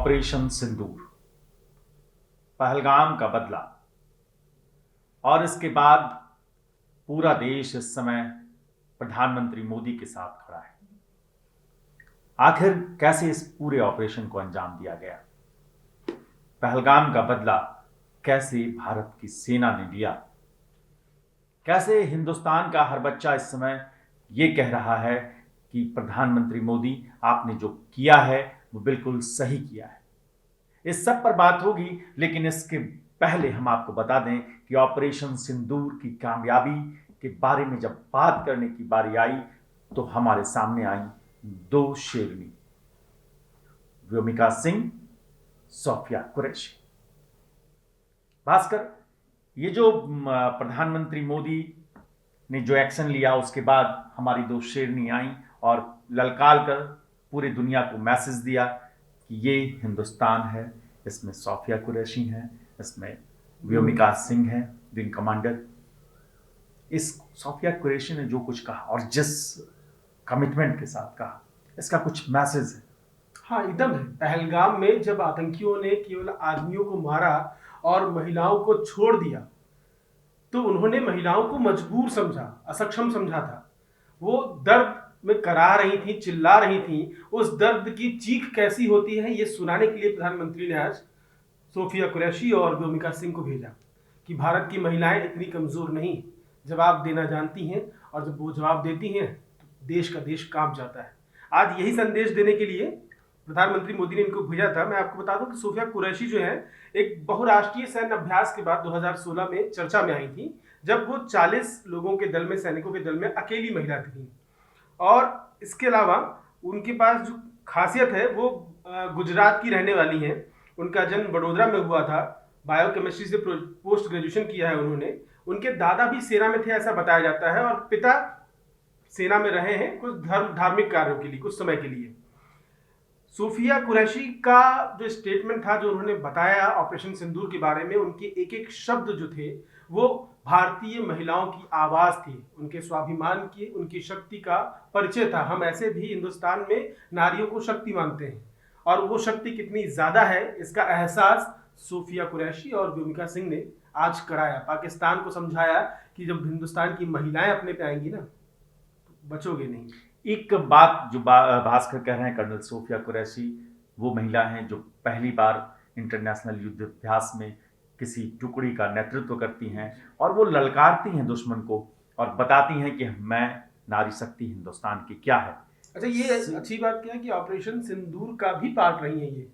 Operation सिंदूर, पहलगाम का बदला, और इसके बाद पूरा देश इस समय प्रधानमंत्री मोदी के साथ खड़ा है। आखिर कैसे इस पूरे ऑपरेशन को अंजाम दिया गया? पहलगाम का बदला कैसे भारत की सेना ने लिया? कैसे हिंदुस्तान का हर बच्चा इस समय ये कह रहा है कि प्रधानमंत्री मोदी आपने जो किया है वो बिल्कुल सही किया है। इस सब पर बात होगी, लेकिन इसके पहले हम आपको बता दें कि ऑपरेशन सिंदूर की कामयाबी के बारे में जब बात करने की बारी आई तो हमारे सामने आई दो शेरनी, व्योमिका सिंह, सोफिया कुरैशी। भास्कर, ये जो प्रधानमंत्री मोदी ने जो एक्शन लिया उसके बाद हमारी दो शेरनी आई और ललकार कर पूरी दुनिया को मैसेज दिया कि ये हिंदुस्तान है, इसमें सोफिया कुरैशी हैं, इसमें व्योमिका सिंह हैं, विंग कमांडर। इस सोफिया कुरैशी ने जो कुछ कहा और जिस कमिटमेंट के साथ कहा, इसका कुछ मैसेज है। हाँ, एकदम है। पहलगाम में जब आतंकियों ने केवल आदमियों को मारा और महिलाओं को छोड़ दिया तो उन्होंने महिलाओं को मजबूर समझा, असक्षम समझा था। वो दर्द में करा रही थी, चिल्ला रही थी। उस दर्द की चीख कैसी होती है ये सुनाने के लिए प्रधानमंत्री ने आज सोफिया कुरैशी और व्योमिका सिंह को भेजा कि भारत की महिलाएं इतनी कमजोर नहीं, जवाब देना जानती हैं, और जब वो जवाब देती हैं तो देश का देश कांप जाता है। आज यही संदेश देने के लिए प्रधानमंत्री मोदी ने इनको भेजा था। मैं आपको बता दूं कि सोफिया कुरैशी जो है एक बहुराष्ट्रीय सैन्य अभ्यास के बाद 2016 में चर्चा में आई थी, जब वो 40 लोगों के दल में, सैनिकों के दल में अकेली महिला थी। और इसके अलावा उनके पास जो खासियत है वो गुजरात की रहने वाली हैं। उनका जन्म वडोदरा में हुआ था। बायोकेमिस्ट्री से पोस्ट ग्रेजुएशन किया है उन्होंने। उनके दादा भी सेना में थे ऐसा बताया जाता है, और पिता सेना में रहे हैं कुछ धार्मिक कार्यों के लिए, कुछ समय के लिए। सोफिया कुरैशी का जो स्टेटमेंट था, जो उन्होंने बताया ऑपरेशन सिंदूर के बारे में, उनके एक एक शब्द जो थे वो भारतीय महिलाओं की आवाज थी, उनके स्वाभिमान की, उनकी शक्ति का परिचय था। हम ऐसे भी हिंदुस्तान में नारियों को शक्ति मानते हैं, और वो शक्ति कितनी ज्यादा है इसका एहसास सोफिया कुरैशी और व्योमिका सिंह ने आज कराया। पाकिस्तान को समझाया कि जब हिंदुस्तान की महिलाएं अपने पे आएंगी ना तो बचोगे नहीं। एक बात जो भास्कर कह रहे हैं, कर्नल सोफिया कुरैशी वो महिला हैं जो पहली बार इंटरनेशनल युद्ध अभ्यास में किसी टुकड़ी का नेतृत्व करती हैं, और वो ललकारती हैं दुश्मन को और बताती हैं कि मैं नारी शक्ति हिंदुस्तान की क्या है। अच्छा, ये अच्छी बात क्या है कि ऑपरेशन सिंदूर का भी पार्ट रही है ये।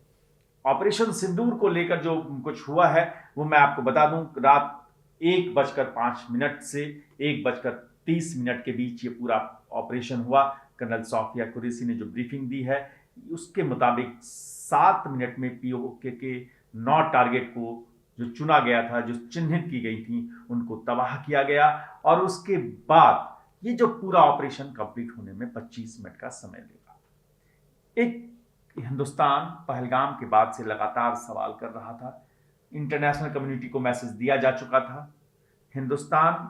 ऑपरेशन सिंदूर को लेकर जो कुछ हुआ है वो मैं आपको बता दूं, रात 1:05 से 1:30 के बीच ये पूरा ऑपरेशन हुआ। कर्नल सोफिया कुरैशी ने जो ब्रीफिंग दी है उसके मुताबिक 7 मिनट में पीओके के 9 टारगेट को जो चुना गया था, जो चिन्हित की गई थी, उनको तबाह किया गया। और उसके बाद ये जो पूरा ऑपरेशन कंप्लीट होने में 25 मिनट का समय लेगा। एक हिंदुस्तान पहलगाम के बाद से लगातार सवाल कर रहा था, इंटरनेशनल कम्युनिटी को मैसेज दिया जा चुका था, हिंदुस्तान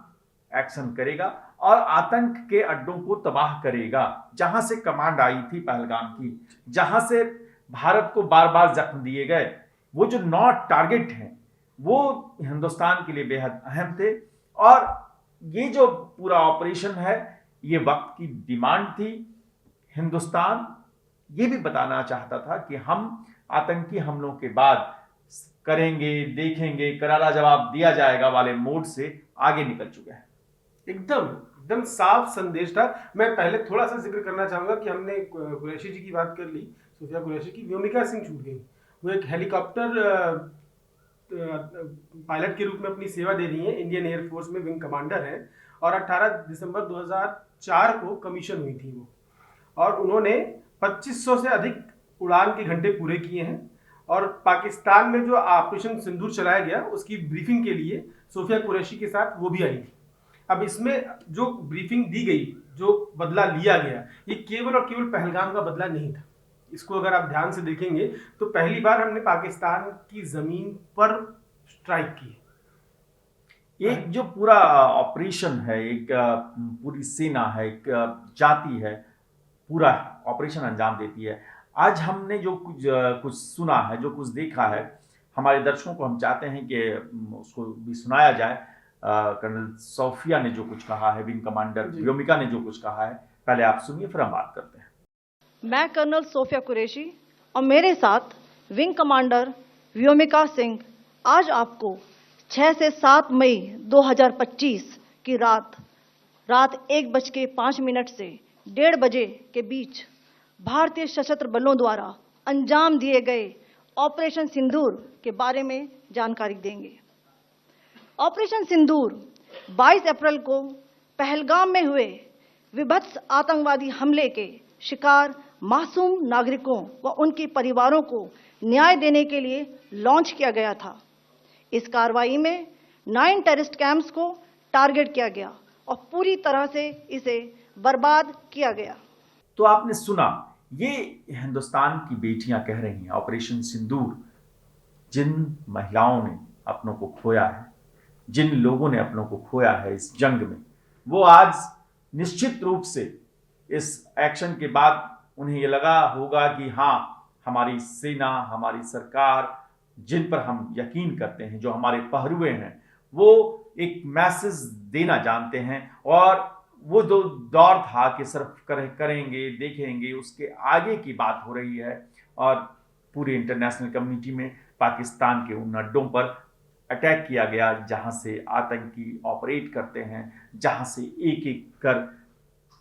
एक्शन करेगा और आतंक के अड्डों को तबाह करेगा। जहां से कमांड आई थी पहलगाम की, जहां से भारत को बार बार जख्म दिए गए, वो जो 9 टारगेट हैं वो हिंदुस्तान के लिए बेहद अहम थे। और ये जो पूरा ऑपरेशन है ये वक्त की डिमांड थी। हिंदुस्तान ये भी बताना चाहता था कि हम आतंकी हमलों के बाद करेंगे, देखेंगे, करारा जवाब दिया जाएगा वाले मोड से आगे निकल चुके हैं। एकदम साफ संदेश था। मैं पहले थोड़ा सा जिक्र करना चाहूंगा कि हमने कुरैशी जी की बात कर ली, सोफिया कुरैशी की। व्योमिका सिंह छूट गई। वो एक हेलीकॉप्टर पायलट के रूप में अपनी सेवा दे रही हैं, इंडियन एयरफोर्स में विंग कमांडर हैं, और 18 दिसंबर 2004 को कमीशन हुई थी वो। और उन्होंने 2500 से अधिक उड़ान के घंटे पूरे किए हैं। और पाकिस्तान में जो ऑपरेशन सिंदूर चलाया गया उसकी ब्रीफिंग के लिए सोफिया कुरैशी के साथ वो भी आई थी। अब इसमें जो ब्रीफिंग दी गई, जो बदला लिया गया, ये केवल और केवल पहलगाम का बदला नहीं था। इसको अगर आप ध्यान से देखेंगे तो पहली बार हमने पाकिस्तान की जमीन पर स्ट्राइक की। एक जो पूरा ऑपरेशन है, एक पूरी सेना है, एक जाति है, पूरा ऑपरेशन अंजाम देती है। आज हमने जो कुछ सुना है, जो कुछ देखा है, हमारे दर्शकों को हम चाहते हैं कि उसको भी सुनाया जाए। कर्नल सोफिया ने जो कुछ कहा है, विंग कमांडर जी। व्योमिका ने जो कुछ कहा है, पहले आप सुनिए फिर हम बात करते हैं। मैं कर्नल सोफिया कुरैशी और मेरे साथ विंग कमांडर व्योमिका सिंह आज आपको 6 से 7 मई 2025 की रात 1:05 से 1:30 बजे के बीच भारतीय सशस्त्र बलों द्वारा अंजाम दिए गए ऑपरेशन सिंदूर के बारे में जानकारी देंगे। ऑपरेशन सिंदूर 22 अप्रैल को पहलगाम में हुए विभत्स आतंकवादी हमले के शिकार मासूम नागरिकों व उनके परिवारों को न्याय देने के लिए लॉन्च किया गया था। इस कार्रवाई में 9 टेररिस्ट कैंप्स को टारगेट किया गया और पूरी तरह से इसे बर्बाद किया गया। तो आपने सुना, ये हिंदुस्तान की बेटियां कह रही हैं, ऑपरेशन सिंदूर, जिन महिलाओं ने अपनों को खोया है, जिन लोगों ने अपनों को खोया है इस जंग में, वो आज निश्चित रूप से इस एक्शन के बाद उन्हें ये लगा होगा कि हाँ, हमारी सेना, हमारी सरकार, जिन पर हम यकीन करते हैं, जो हमारे पहरुए हैं, वो एक मैसेज देना जानते हैं। और वो जो दौर था कि सिर्फ करेंगे, देखेंगे, उसके आगे की बात हो रही है। और पूरी इंटरनेशनल कम्युनिटी में पाकिस्तान के उन अड्डों पर अटैक किया गया जहां से आतंकी ऑपरेट करते हैं, जहां से एक एक कर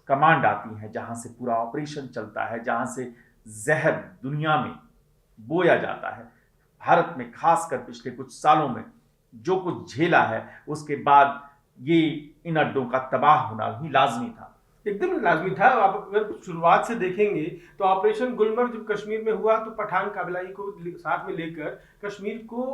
कमांड आती है, जहां से पूरा ऑपरेशन चलता है, जहां से जहर दुनिया में बोया जाता है। भारत में खासकर पिछले कुछ सालों में जो कुछ झेला है, उसके बाद ये इन अड्डों का तबाह होना ही लाजमी था। एकदम लाजमी था। आप अगर शुरुआत से देखेंगे तो ऑपरेशन गुलमर्ग जब कश्मीर में हुआ तो पठान काबिलाई को साथ में लेकर कश्मीर को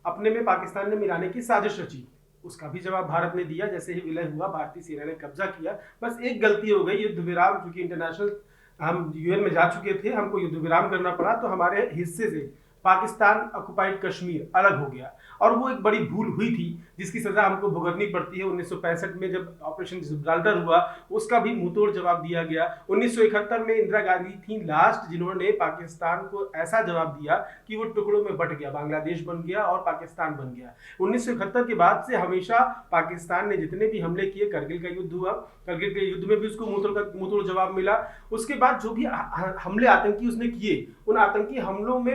अपने में पाकिस्तान ने मिलाने की साजिश रची। उसका भी जवाब भारत ने दिया। जैसे ही विलय हुआ, भारतीय सेना ने कब्जा किया। बस एक गलती हो गई, युद्ध विराम, क्योंकि इंटरनेशनल हम यूएन में जा चुके थे, हमको युद्ध विराम करना पड़ा, तो हमारे हिस्से से पाकिस्तान ऑक्युपाइड कश्मीर अलग हो गया और वो एक बड़ी भूल हुई थी जिसकी सजा हमको भुगतनी पड़ती है। 1965 में जब ऑपरेशन जिब्राल्टर हुआ, उसका भी मुंहतोड़ जवाब दिया गया। 1971 में इंदिरा गांधी थी लास्ट जिन्होंने पाकिस्तान को ऐसा जवाब दिया कि वो टुकड़ों में बट गया, बांग्लादेश बन गया और पाकिस्तान बन गया। 1971 के बाद से हमेशा पाकिस्तान ने जितने भी हमले किए, करगिल का युद्ध हुआ, करगिल के युद्ध में भी उसको मुंहतोड़ जवाब मिला। उसके बाद जो भी हमले आतंकी उसने किए, उन आतंकी हमलों में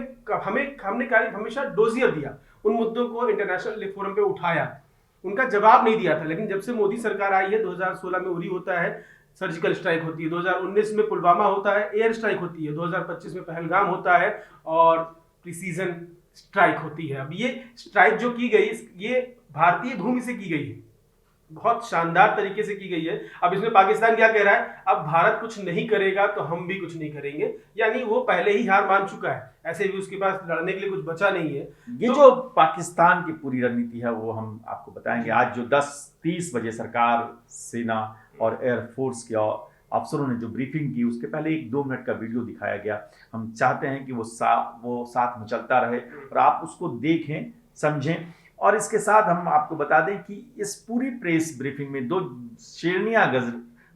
हमने हमेशा डोजियर दिया, उन मुद्दों को इंटरनेशनल फोरम पे उठाया, उनका जवाब नहीं दिया था। लेकिन जब से मोदी सरकार आई है, 2016 में उरी होता है, सर्जिकल स्ट्राइक होती है, 2019 में पुलवामा होता है, एयर स्ट्राइक होती है, 2025 में पहलगाम होता है और प्रिसीजन स्ट्राइक होती है। अब ये स्ट्राइक जो की गई, ये भारतीय भूमि से की गई है, बहुत शानदार तरीके से की गई है। अब इसमें पाकिस्तान क्या कह रहा है, अब भारत कुछ नहीं करेगा तो हम भी कुछ नहीं करेंगे, यानी वो पहले ही हार मान चुका है। ऐसे भी उसके पास लड़ने के लिए कुछ बचा नहीं है। ये जो पाकिस्तान की पूरी रणनीति है वो हम आपको बताएंगे। आज जो 10:30 बजे सरकार, सेना और एयरफोर्स के अफसरों ने जो ब्रीफिंग की, उसके पहले 1-2 मिनट का वीडियो दिखाया गया। हम चाहते हैं कि वो साथ में चलता रहे और आप उसको देखें, समझें। और इसके साथ हम आपको बता दें कि इस पूरी प्रेस ब्रीफिंग में 2 शेरनियां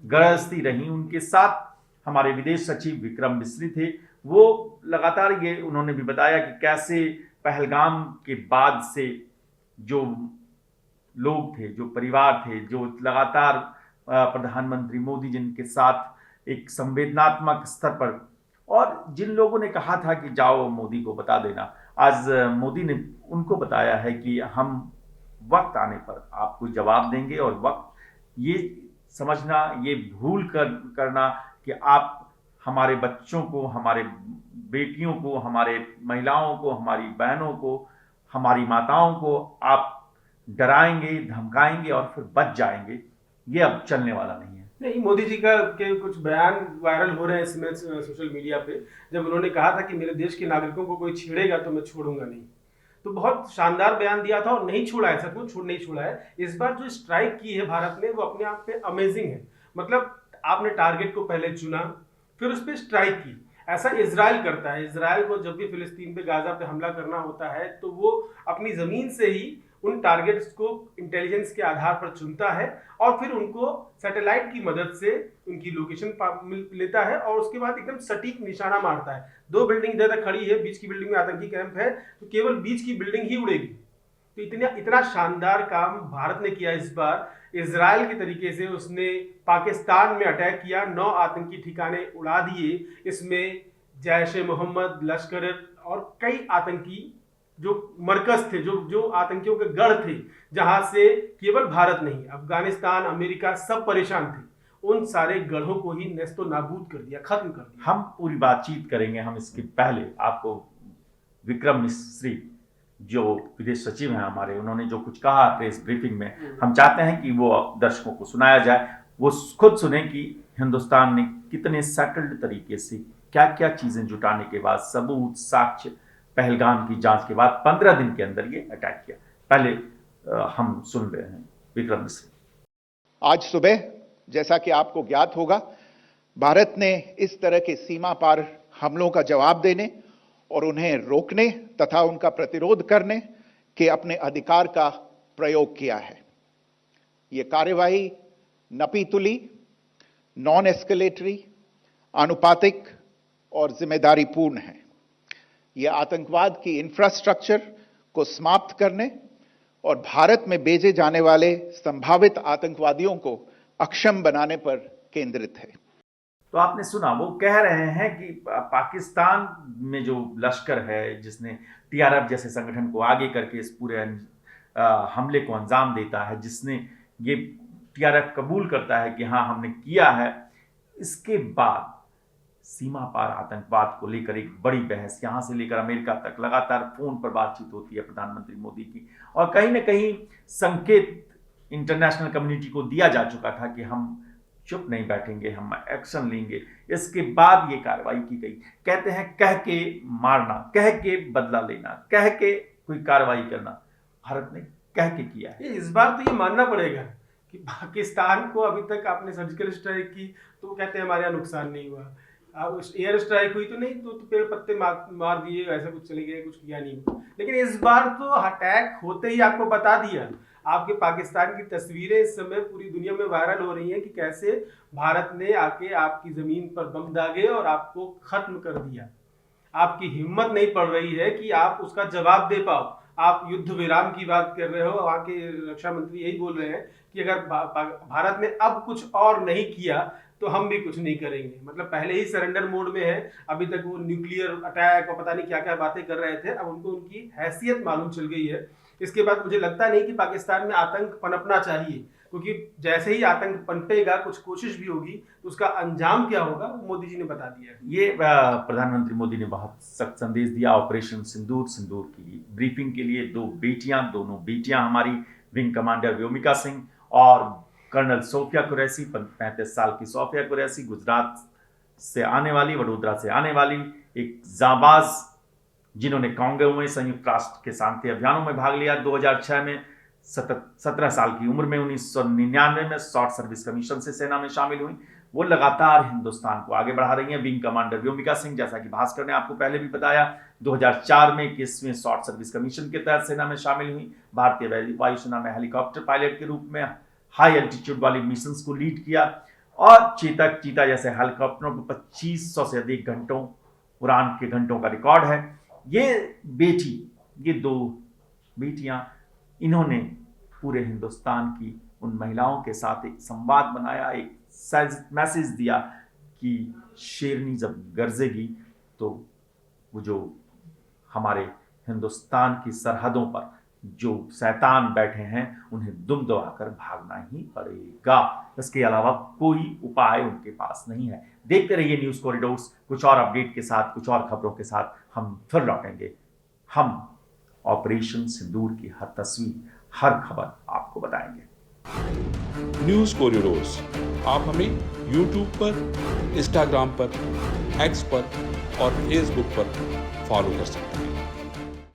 गरजती रहीं। उनके साथ हमारे विदेश सचिव विक्रम मिस्री थे। वो लगातार ये उन्होंने भी बताया कि कैसे पहलगाम के बाद से जो लोग थे, जो परिवार थे, जो लगातार प्रधानमंत्री मोदी जिनके साथ एक संवेदनात्मक स्तर पर, और जिन लोगों ने कहा था कि जाओ मोदी को बता देना, आज मोदी ने उनको बताया है कि हम वक्त आने पर आपको जवाब देंगे। और वक्त ये समझना, ये भूल करना कि आप हमारे बच्चों को, हमारे बेटियों को, हमारे महिलाओं को, हमारी बहनों को, हमारी माताओं को आप डराएंगे, धमकाएंगे और फिर बच जाएंगे, ये अब चलने वाला नहीं है। नहीं, मोदी जी का के कुछ बयान वायरल हो रहे हैं इस समय सोशल मीडिया पे, जब उन्होंने कहा था कि मेरे देश के नागरिकों को कोई छेड़ेगा तो मैं छोड़ूंगा नहीं, तो बहुत शानदार बयान दिया था और नहीं छोड़ा है, सचमुच नहीं छोड़ा है। इस बार जो स्ट्राइक की है भारत ने, वो अपने आप में अमेजिंग है। मतलब आपने टारगेट को पहले चुना, फिर उस पर स्ट्राइक की। ऐसा इजराइल करता है। इजराइल को जब भी फिलिस्तीन पे, गाजा पे हमला करना होता है तो वो अपनी जमीन से ही उन टारगेट्स को इंटेलिजेंस के आधार पर चुनता है और फिर उनको सैटेलाइट की मदद से उनकी लोकेशन लेता है और उसके बाद एकदम सटीक निशाना मारता है। 2 बिल्डिंग इधर तक खड़ी है, बीच की बिल्डिंग में आतंकी कैंप है, तो केवल बीच की बिल्डिंग ही उड़ेगी। तो इतना शानदार काम भारत ने किया इस बार। इजराइल के तरीके से उसने पाकिस्तान में अटैक किया, 9 आतंकी ठिकाने उड़ा दिए। इसमें जैश ए मोहम्मद, लश्कर और कई आतंकी जो मरकज थे, जो आतंकियों के गढ़ थे, जहां से केवल भारत नहीं, अफगानिस्तान, अमेरिका सब परेशान थे, उन सारे गढ़ों को ही नेस्तो नाबूद कर दिया, खत्म कर दिया। हम पूरी बातचीत करेंगे। हम इसके पहले आपको विक्रम मिस्री जो विदेश सचिव हैं हमारे, उन्होंने जो कुछ कहा प्रेस ब्रीफिंग में, हम चाहते हैं कि वो दर्शकों को सुनाया जाए, वो खुद सुने कि हिंदुस्तान ने कितने सेटल्ड तरीके से क्या क्या चीजें जुटाने के बाद, सबूत, साक्ष्य, पहलगाम की जांच के बाद 15 दिन के अंदर ये अटैक किया। पहले हम सुन रहे हैं विक्रम मिस्री। आज सुबह जैसा कि आपको ज्ञात होगा, भारत ने इस तरह के सीमा पार हमलों का जवाब देने और उन्हें रोकने तथा उनका प्रतिरोध करने के अपने अधिकार का प्रयोग किया है। ये कार्यवाही नपीतुली, नॉन एस्केलेटरी, आनुपातिक और जिम्मेदारीपूर्ण है। ये आतंकवाद की इंफ्रास्ट्रक्चर को समाप्त करने और भारत में भेजे जाने वाले संभावित आतंकवादियों को अक्षम बनाने पर केंद्रित है। तो आपने सुना, वो कह रहे हैं कि पाकिस्तान में जो लश्कर है, जिसने टीआरएफ जैसे संगठन को आगे करके इस पूरे हमले को अंजाम देता है, जिसने ये टीआरएफ कबूल करता है कि हाँ हमने किया है, इसके बाद सीमा पार आतंकवाद को लेकर एक बड़ी बहस यहाँ से लेकर अमेरिका तक लगातार फोन पर बातचीत होती है प्रधानमंत्री मोदी की, और कहीं ना कहीं संकेत इंटरनेशनल कम्युनिटी को दिया जा चुका था कि हम चुप नहीं बैठेंगे, हम एक्शन लेंगे। इसके बाद ये कार्रवाई की गई। कहते हैं कह के मारना, कह के बदला लेना, कह के कोई कार्रवाई करना, भारत ने कह के किया है। इस बार तो ये मानना पड़ेगा कि पाकिस्तान को अभी तक आपने सर्जिकल स्ट्राइक की तो वो कहते हैं हमारे यहाँ नुकसान नहीं हुआ, अब एयर स्ट्राइक हुई तो नहीं, तो पेड़ पत्ते मार दिए, ऐसा कुछ चले गए, कुछ किया नहीं। लेकिन इस बार तो अटैक होते ही आपको बता दिया। आपके पाकिस्तान की तस्वीरें इस समय पूरी दुनिया में वायरल हो रही हैं कि कैसे भारत ने आके आपकी जमीन पर बम दागे और आपको खत्म कर दिया। आपकी हिम्मत नहीं पड़ रही है कि आप उसका जवाब दे पाओ। आप युद्ध विराम की बात कर रहे हो, वहाँ के रक्षा मंत्री यही बोल रहे हैं कि अगर भारत ने अब कुछ और नहीं किया तो हम भी कुछ नहीं करेंगे। मतलब पहले ही सरेंडर मोड में है, अभी तक वो न्यूक्लियर अटैक और पता नहीं क्या क्या बातें कर रहे थे, अब उनको उनकी हैसियत मालूम चल गई है। इसके बाद मुझे लगता नहीं कि पाकिस्तान में आतंक पनपना चाहिए, क्योंकि जैसे ही आतंक पनपेगा, कुछ कोशिश भी होगी तो उसका अंजाम क्या होगा वो मोदी जी ने बता दिया है। ये प्रधानमंत्री मोदी ने बहुत सख्त संदेश दिया। ऑपरेशन सिंदूर की ब्रीफिंग के लिए दोनों बेटियां हमारी विंग कमांडर व्योमिका सिंह और कर्नल सोफिया कुरैशी, 35 साल की सोफिया कुरैशी, गुजरात से आने वाली, वडोदरा से आने वाली एक जाबाज, जिन्होंने कांगो में संयुक्त राष्ट्र के शांति अभियानों में भाग लिया। 2006 में 17 साल की उम्र में 1999 में शॉर्ट सर्विस कमीशन से सेना में शामिल हुई। वो लगातार हिंदुस्तान को आगे बढ़ा रही हैं। विंग कमांडर व्योमिका सिंह, जैसा कि भास्कर ने आपको पहले भी बताया, 2004 में 21वें शॉर्ट सर्विस कमीशन के तहत सेना में शामिल हुई। भारतीय वायुसेना में हेलीकॉप्टर पायलट के रूप में हाई एल्टीट्यूड वाली मिशंस को लीड किया और चीता जैसे हेलीकॉप्टरों पर 2500 से अधिक घंटों उड़ान के घंटों का रिकॉर्ड है। ये 2 बेटियां, इन्होंने पूरे हिंदुस्तान की उन महिलाओं के साथ एक संवाद बनाया, एक मैसेज दिया कि शेरनी जब गरजेगी तो वो जो हमारे हिंदुस्तान की सरहदों पर जो शैतान बैठे हैं उन्हें दुम दबाकर भागना ही पड़ेगा। इसके अलावा कोई उपाय उनके पास नहीं है। देखते रहिए न्यूज़ कॉरिडोर्स। कुछ और अपडेट के साथ, कुछ और खबरों के साथ हम फिर लौटेंगे। हम ऑपरेशन सिंदूर की हर तस्वीर, हर खबर आपको बताएंगे। न्यूज़ कॉरिडोर्स आप हमें YouTube पर, Instagram पर, X पर और Facebook पर फॉलो कर सकते हैं।